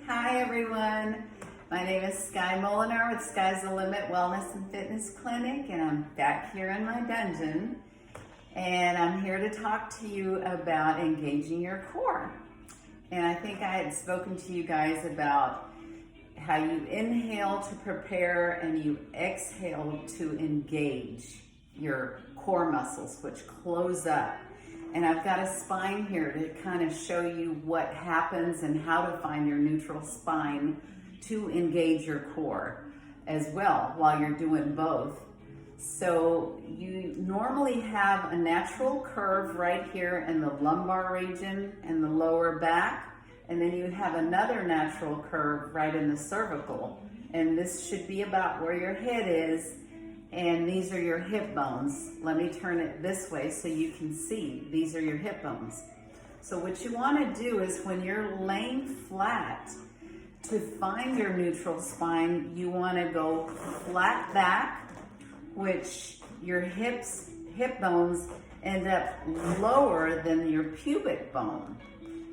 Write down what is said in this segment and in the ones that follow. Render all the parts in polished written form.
Hi everyone, my name is Sky Molinar with Sky's the Limit Wellness and Fitness Clinic, and I'm back here in my dungeon, and I'm here to talk to you about engaging your core. And I think I had spoken to you guys about how you inhale to prepare and you exhale to engage your core muscles, which close up. And I've got a spine here to kind of show you what happens and how to find your neutral spine to engage your core as well while you're doing both. So you normally have a natural curve right here in the lumbar region and the lower back, and then you have another natural curve right in the cervical. And this should be about where your head is, and these are your hip bones. Let me turn it this way so you can see. These are your hip bones. So what you want to do is when you're laying flat, to find your neutral spine, you want to go flat back, which your hip bones end up lower than your pubic bone.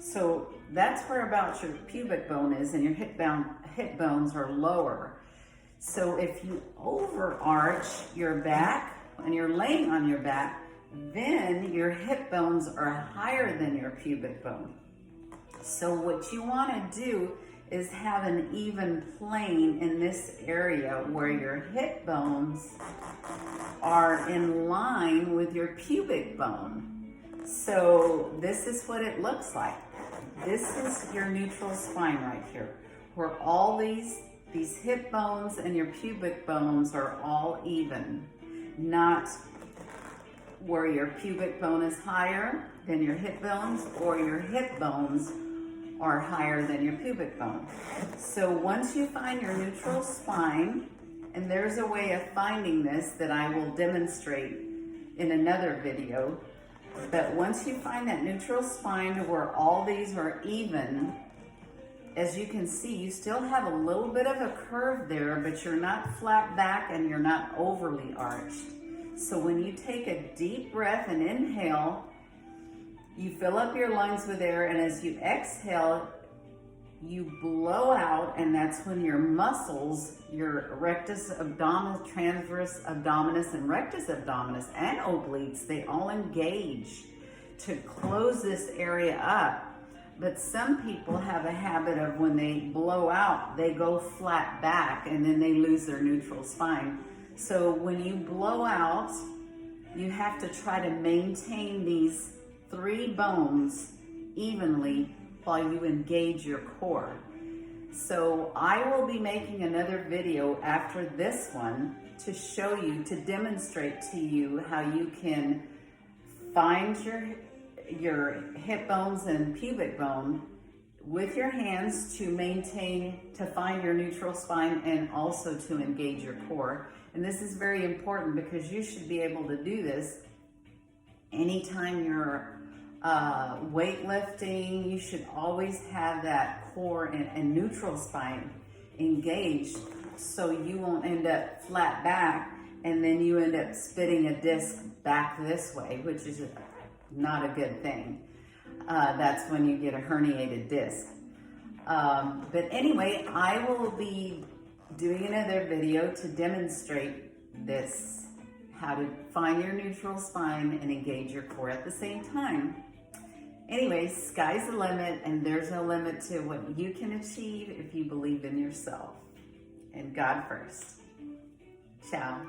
So that's where about your pubic bone is, and your hip bones are lower. So if you overarch your back and you're laying on your back, then your hip bones are higher than your pubic bone. So what you want to do is have an even plane in this area where your hip bones are in line with your pubic bone. So this is what it looks like. This is your neutral spine right here, where all these hip bones and your pubic bones are all even, not where your pubic bone is higher than your hip bones or your hip bones are higher than your pubic bone. So once you find your neutral spine, and there's a way of finding this that I will demonstrate in another video, but once you find that neutral spine where all these are even, as you can see, you still have a little bit of a curve there, but you're not flat back and you're not overly arched. So when you take a deep breath and inhale, you fill up your lungs with air, and as you exhale, you blow out, and that's when your muscles, your rectus abdominis, transverse abdominis, and rectus abdominis, and obliques, they all engage to close this area up. But some people have a habit of when they blow out, they go flat back and then they lose their neutral spine. So when you blow out, you have to try to maintain these three bones evenly while you engage your core. So I will be making another video after this one to show you, to demonstrate to you how you can find your hip bones and pubic bone with your hands to maintain, to find your neutral spine, and also to engage your core. And this is very important because you should be able to do this anytime you're weightlifting. You should always have that core and neutral spine engaged so you won't end up flat back and then you end up spitting a disc back this way, which is not a good thing. That's when you get a herniated disc. But anyway, I will be doing another video to demonstrate this, how to find your neutral spine and engage your core at the same time. Anyway, sky's the limit, and there's no limit to what you can achieve if you believe in yourself and God first. Ciao.